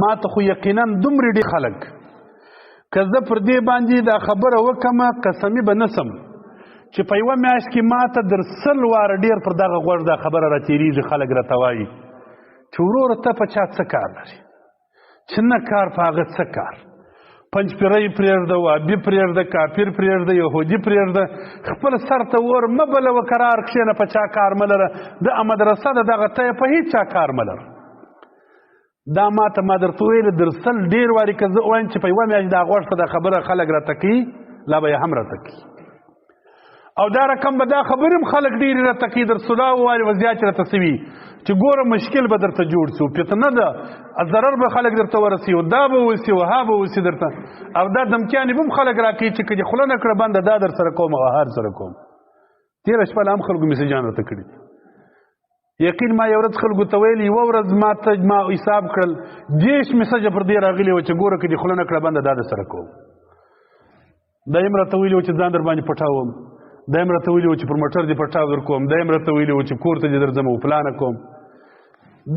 ما ته خو یقینا دومره ډېر خلک که زه پر دې باندې دا خبره وکړمه قسمي به نسم چې په یوه میاشت کې ما ته در 100 واره ډېر پر دغه غوږ دا خبره راتېرېږي خلک راته وایي چې وروره ته په چا څه کار لري چې نه کار په هغه څه کار پنجپیری پرېږده وابي پرېږده کافر پرېږده یهودي پرېږده خپل سر ته اور مه بلوه قرار کښېنه په چا کار مه لره د مدرسه د دغه ته یې په هېڅ چا کار مه لره دا ما ته ما درته ویلې در 100 ډېر وارې که زه ووایم چې په یوه میاشت دا غوږ ته دا خبره خلک راته کوي لا به یې هم راته کوي او دا رقم به دا خبرې هم خلک ډېرې راته کوي در 100 وارې به زیات راته سوي چې ګوره مشکل به درته جوړ شي فتنه ده ضرر به خلک درته ورسي او دا به وسي او ها به وسي درته او دا دمکیانې به هم خلک راکوي چې که دې خوله نه کړه بنده دا در سره کوم او هر سره کوم تېره شپه لا هم خلکو میسیجان راته کړي یقین ما یو ورځ خلکو ته ویل یوه ورځ ما حساب کړل 10 میسجه پر دې راغلي وه چې ګوره که دې خوله نه کړه بنده دا در سره کوم دا یې هم راته ویلي وو چې ځان در باندې پټاوم دا یې هم راته ویلي وو چې پر موټر دې پټاو در کوم دا یې هم راته ویلي وو چې کور ته دې درځم او پلانه کوم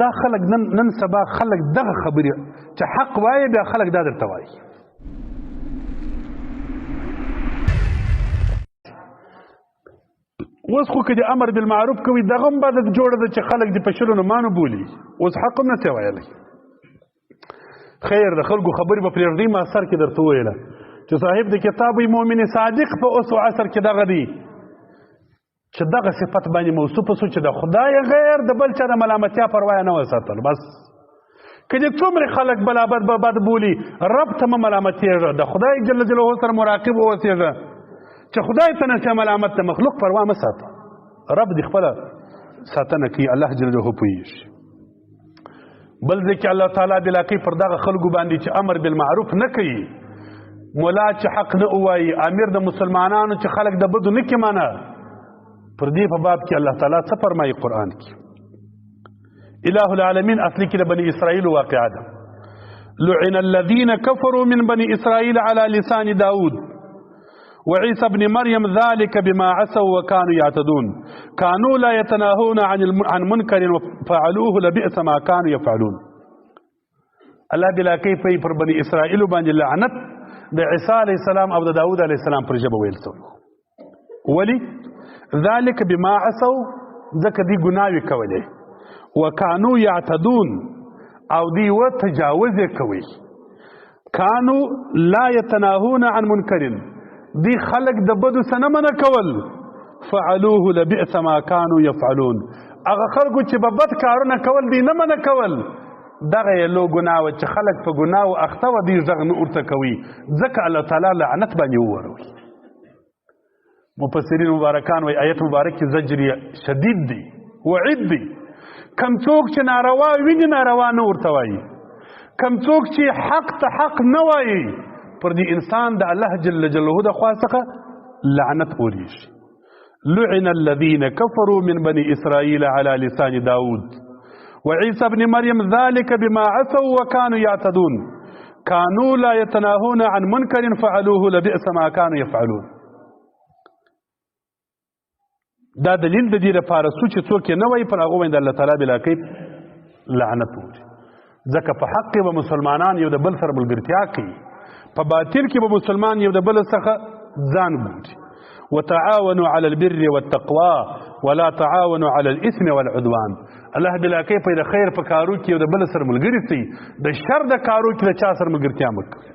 دا خلک نن سبا خلک دغه خبرې چې حق وایي بیا خلک دا درته وایي اوس خو که د امر بالمعروف کوي دغه هم باید جوړه ده چې خلک دې په شلو نمانو بولي اوس حق هم نشي ویلی خیر د خلکو خبرې به پرېږدي ما سر کې درته وویله چې صاحب د کتاب مؤمن صادق په اوس و عصر کې دغه دی چې دغه صفت باندې موصوف شو چې د خدای غیر د بل چا د ملامتیا پروا نه وساتل بس که دې څومره خلک بد بولي رب ته مه ملامتېږه د خدای جل جلاله سره مراقب واوسېږه چې خدای ته نه ملامت د مخلوق پروا مه ساته رب دې خپله ساتنه کوي الله جل جلاله پوهېږي بل ځای کې الله تعالی د علاقې پر دغه خلکو باندې چې امر بالمعروف نه کوي مولا چې حق نه ووایي امیر د مسلمانانو چې خلک د بدو نه کې منه پر دې په باب کې الله تعالی څه فرمایي قرآن کې اله العالمین اصلي کې د بني اسرائیل واقعه ده لعن الذين كفروا من بني اسرائيل على لسان داود وعيسى ابن مريم ذلك بما عصوا وكانوا يعتدون كانوا لا يتناهون عن منكر وفعلوه لبئس ما كانوا يفعلون الله بلا كيف پر بني اسرائيل باندې لعنت د عیسی علیه السلام او د داود علیه السلام پر ژبه ویل شوی ولی ذلك بما عصوا ځکه دوی ګناوې کولې وکانو یعتدون او دوی تجاوز یې کوي کانو لا یتناهون عن منکر دی خلق د بدو څه نه منع کول فعلوه لبئس ما كانوا يفعلون هغه خلکو چې به بد کارونه کول دی نه منع کول دغه یې لو ګناه وه چې خلک په ګناهو اخته وه دوی غږ نه ورته کوي ځکه الله تعالی لعنت باندې ووروي مفسرین مبارکان وایي آیت مبارک کې زجر شدید دی وعید دی کم څوک چې ناروا ویني ناروا نه ورته وایي کم څوک چې حق ته حق نه وایي پر دې انسان د الله جل جلاله د خوا څخه لعنت اورېږي لعن الذين كفروا من بني اسرائيل على لسان داود وعيسى ابن مريم ذلك بما عصوا وكانوا يعتدون كانوا لا يتناهون عن منكر فعلوه لبئس ما كانوا يفعلون دا دلیل د دې لپاره چې څوک یې نه وایي پر هغو باندې الله تعالی بلا کیف لعنت اوري ځکه په حق کې به مسلمانان یو د بل سره ملګرتیا کوي په باطل کې به مسلمان یو د بل څخه ځان ګوري وتعاونوا على البر والتقوى ولا تعاونوا على الاثم والعدوان الله بلا کیف د خیر په کارو کې یو د بل سره ملګری سي د شر د کارو کې د چا سره ملګرتیا مکوي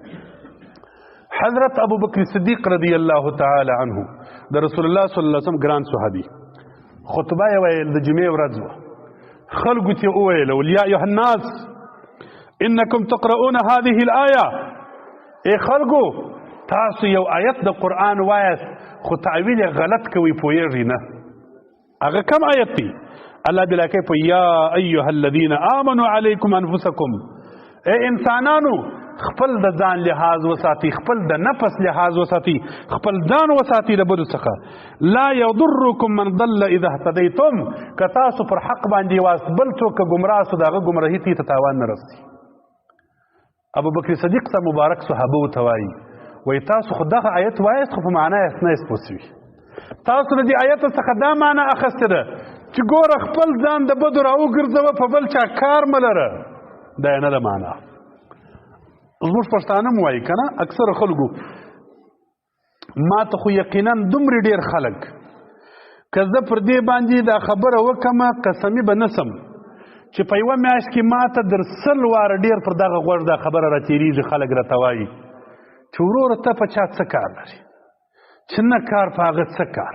حضرت ابو بکر صدیق رضی الله تعالی عنه د رسول الله صلی الله علیه وسلم ګران صحابي خطبه یې ویل د جمعې ورځ وه خلکو ته وویل یا ایها الناس انکم تقرؤون هذه الايه ای خلکو تاسو یو آیت د قرآن وایاست خو تعویل یې غلط کوئ پوهیږئ نه هغه کم آیت دی الله بلا کیف یا ایها الذین آمنوا علیکم انفسکم ای انسانانو خپل د ځان لحاظ وساتي خپل د نفس لحاظ وساتي خپل ځان وساتي د بدو څخه لا یضرکم من ضل اذا اهتدیتم که تاسو پر حق باندې واست بل څوک ګمراه سو د هغه ګمراهي ته تاوان نه رسي ابو بکر صدیق ته مبارک صحابه ته وایي وایي تاسو خو دغه آیت وایاست خو په معنا یې نه پوه سوي تاسو د دې آیت څخه دا معنا اخیستې ده چې ګوره خپل ځان د بدو راوګرځوه په بل چا کار مه لره دا یې نه ده معنا زموږ پښتانه م وایي که نه اکثره خلکو ما ته خو یقینا دومره ډېر خلک که زه پر دې باندې دا خبره وکړمه قسمي به نسم چې په یوه میاشت کې ما ته در 100 واره ډېر پر دغه غوږ دا خبره راتېرېږي خلک راته وایي چې وروره ته په چا څه کار لري چې نه کار په هغه څه کار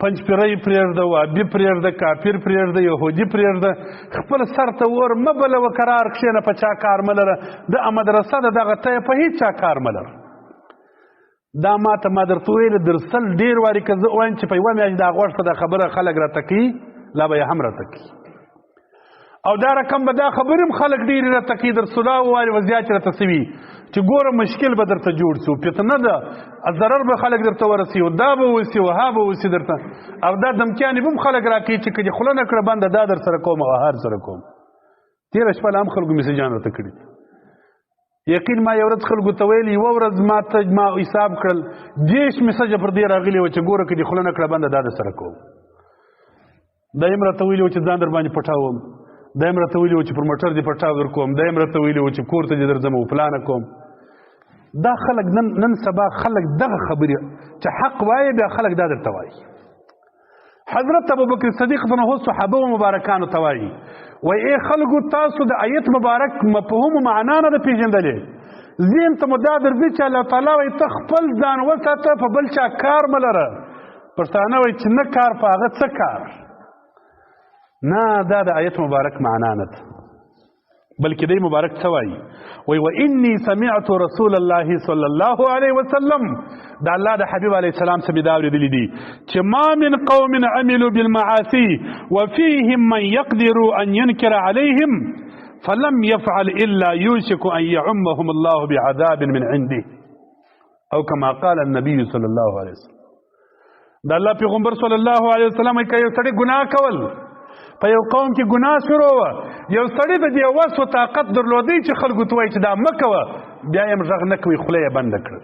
پنجپیری پرېږده وابي پرېږده کافر پرېږده یهودي پرېږده خپل سر ته اور مه بلوه قرار کښېنه په چا کار مه لره د مدرسه د دغه ته په هېڅ چا کار مه لره دا ما ته ما درته ویلې در 100 ډېر وارې که زه ووایم چې په یوه میاشت دا غوږ ته دا خبره خلک راته کوي لا به یې هم راته کوي او دا رقم به دا خبرې هم خلک ډېرې راته کوي در 100 وارې به زیات راته څه وي چې ګوره مشکل به درته جوړ شي فتنه ده ضرر به خلک درته ورسي او دا به وسي او ها به وسي درته او دا دمکیانې به هم خلک راکوي چې که دې خوله نه کړه بنده دا در سره کوم او هر سره کوم تېره شپه له هم خلکو میسیجان راته کړي یقین ما یو ورځ خلکو ته ویل یوه ورځ ما حساب کړل 10 میسجه پر دې راغلي وه چې ګوره که دې خوله نه کړه بنده دا در سره کوم دا یې م راته ویلي وو چې ځان در باندې پټاوم دا یې م راته ویلي وو چې پر موټر دې پټاو در کوم دا یې م راته ویلي وو چې کور ته دې درځم او پلانه کوم دا خلک نن سبا خلک دغه خبرې چې حق وایي بیا خلک دا درته وایي حضرت ابوبکر صدیق رضی الله عنه صحابه و مبارکانو ته وایي وایي ای خلکو تاسو د آیت مبارک مفهوم و معنا نه ده پېژندلې ذهن ته مو دا درځي چې الله تعالی وایي ته خپل ځان وساته په بل چا کار مه لره پښتانه وایي چې نه کار په هغه څه کار نه دا د آیت مبارک معنا نه ده بلکې دی مبارک څه وایي وایي وانی سمعت رسول الله صلی الله علیه وسلم دا الله د حبیب علیه السلام څخه مې دا اورېدلي دي چې ما من قوم عملوا بالمعاصي وفيهم من يقدر ان ينكر عليهم فلم يفعل الا يوشك ان يعمهم الله بعذاب من عنده او كما قال النبي صلى الله عليه وسلم دا الله پیغمبر صلی الله علیه وسلم که یو سړی ګناه کول په یو قوم کې ګناه شروع وه یو سړی د دې وس و طاقت درلودی چې خلکو ته وایي چې دا مه کوه بیا یې غږ نه کوي خوله یې بنده کړل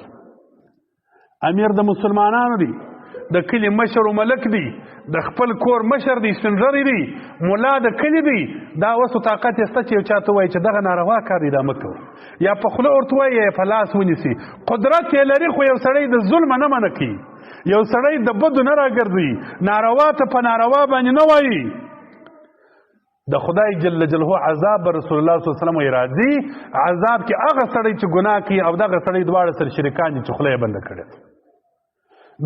امیر د مسلمانانو دی د کلي مشر و ملک دی د خپل کور مشر دی سپینږیری دی ملا د کلي دی دا وس و طاقت یې شته چې یو چا ته وایي چې دغه ناروا کار دی دا مه کوه یا په خوله ورته وایي یا یې په لاس ونیسي قدرت یې لري خو یو سړی د ظلمه نه منع کوي یو سړی د بدو نه راګرځي ناروا ته په ناروا باندې نه وایي د خدای جل جلاله عذاب رسول الله صلی الله علیه وسلم راځي عذاب کې هغه سړی چې ګناه کوي او دغه سړی دواړه سره شریکان دي چې خوله یې بنده کړې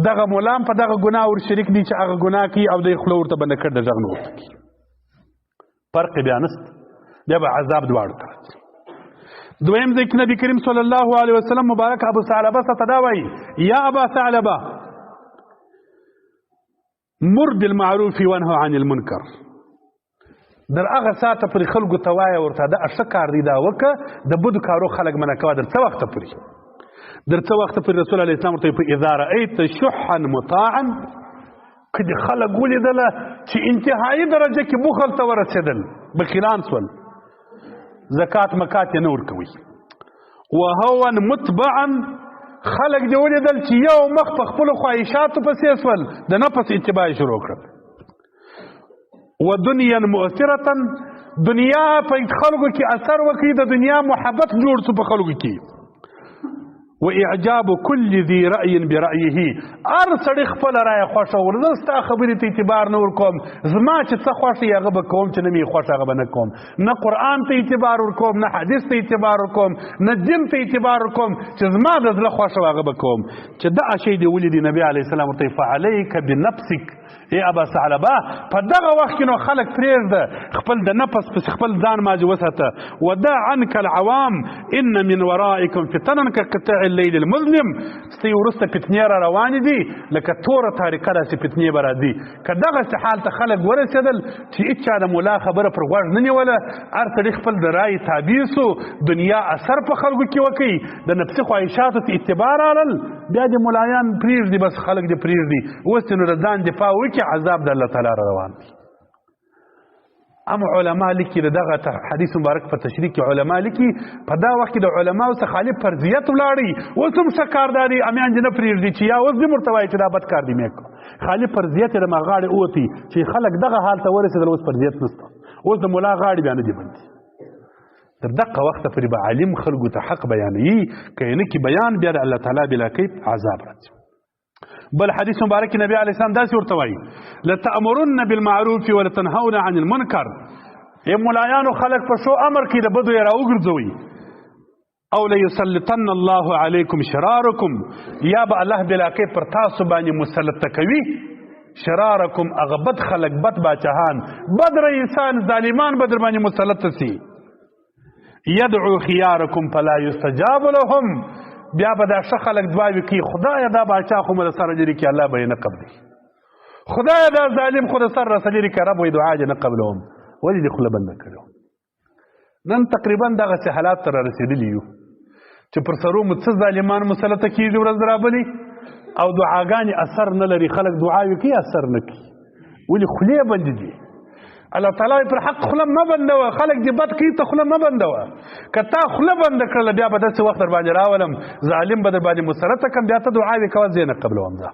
دغه مولام په دغه ګناه ور شریک دي چې هغه ګناه کوي او د خوله ورته بنده کړ د غږ نه ورته کوي فرق بیا نشته بیا به عذاب دواړو ته راځي دویم ځای کې نبی کریم صلی الله علیه وسلم مبارک ابو ثعلبه ته دا وایي یا ابا ثعلبه مر بالمعروف وانهى عن المنکر در هغه ساعته پورې خلکو ته وایه ورته دا ښه کار دی دا وکړه د بدو کارو خلک منع کوه در څه وخته پورې در څه وخته پورې رسول علیه السلام ورته وایي اذا رأیت شحا مطاعا که دې خلک ولیدله چې انتهایي درجه کې بخل ته ورسېدل بخیلان سول زکات مکات یې نه ورکوي وهوا متبعا خلک دې ولیدل چې یو مخ په خپلو خواهشاتو پسې سول د نفس اتباع یې شروع کړل و دنیا مؤثرة دنیا په خلکو کې اثر وکړي د دنیا محبت جوړ شو په خلکو کې و اعجاب كل ذي رأي برأيه هر سړی خپل رایه خوښه ورزه ستا خبرې ته اعتبار نه ورکوم زما چې څه خوښ یې هغه به کوم چې نه مې خوښ هغه به نه کوم نه قرآن ته اعتبار ورکوم نه حدیث ته اعتبار ورکوم نه دین ته اعتبار ورکوم چې زما د زړه خوښه هغه به کوم چې دغه شی دې ولیدي نبي علیه السلام ورته فعلیک بنفسک ای ابا ثعلبه په دغه وخت کې نو خلک پرېږده خپل د نفس پسې خپل ځان ماجي وساته ودع عنک العوام ان من ورائکم فتنا كقطع الليل المظلم ستی وروسته فتنې را روانې دي لکه توره تاریکه داسې فتنې به راځي که دغسې حال ته خلک ورسېدل چې هېچا د ملا خبره پر غوږ نه نیوله هر سړي خپل د رایې تابع سو دنیا اثر په خلکو کې وکړي د نفسي خواهشاتو ته اتباع رالل بیا د ملایان پرېږدي بس خلک دې پرېږدي اوس نو د ځان دفاع وکړي عذاب د الله تعالی را روان دی اما علما لیکي دغه حدیث مبارک په تشریح کې علما لیکي په دا وخت کې د علماو څخه خالي فرضیت ولاړی اوس هم څه کار داري امیان دې نه پرېږدي چې یا اوس دې ورته وایي چې دا بد کار دی مې کو خالي فرضیت یې د مغاړې ووتي چې خلک دغه حال ته ورسېدل اوس فرضیت نشته اوس د ملا غاړې بیا نه دي بندي تر دغه وخته پورې به عالم خلکو ته حق بیانوي که یې نه کي بیان بیا د الله تعالی بلا کیف عذاب راځي. بل حدیث مبارک نبی علیه السلام داسې ورته وایي لتأمرن بالمعروف ولتنهون عن المنکر. ملایانو خلک په شو امر کې د بدو یې راوګرځوي. او لیسلطن الله علیکم شرارکم، یا به الله بلا کیف پر تاسو باندې مسلط کوي شرارکم، هغه بد خلک، بد باچهان، بد رئیسان، ظالمان به در باندې مسلط سي. یدعو خیارکم فلا یستجاب لهم، بیا به دا ښه خلک دعاوې کوي خدایه دا باچا خو مو د سره لرې کړي الله به یې نه قبلي، خدایه دا ظالم خو د سر راسه لرې کړي رب وایي دعا دې نه قبلوم. ولې دې خوله بنده کړې؟ نن تقریبا دغسې حالات ته را رسېدلي یو چې پر سرو مو څه ظالمان مسلطه کېږي ورځ رابلي او دعاګانې اثر نه لري. خلک دعاوې کوي اثر نه کوي. ولې خولې بندې دي؟ الله تعالی پر حق خوله مه بندوه. خلک دې بد کوي ته خوله مه بندوه. که تا خوله بنده کړله بیا به داسې وخت در باندې راولم ظالم به در باندې مسلطه کړم بیا ته دعاوې کوه زه یې نه قبلوم. دا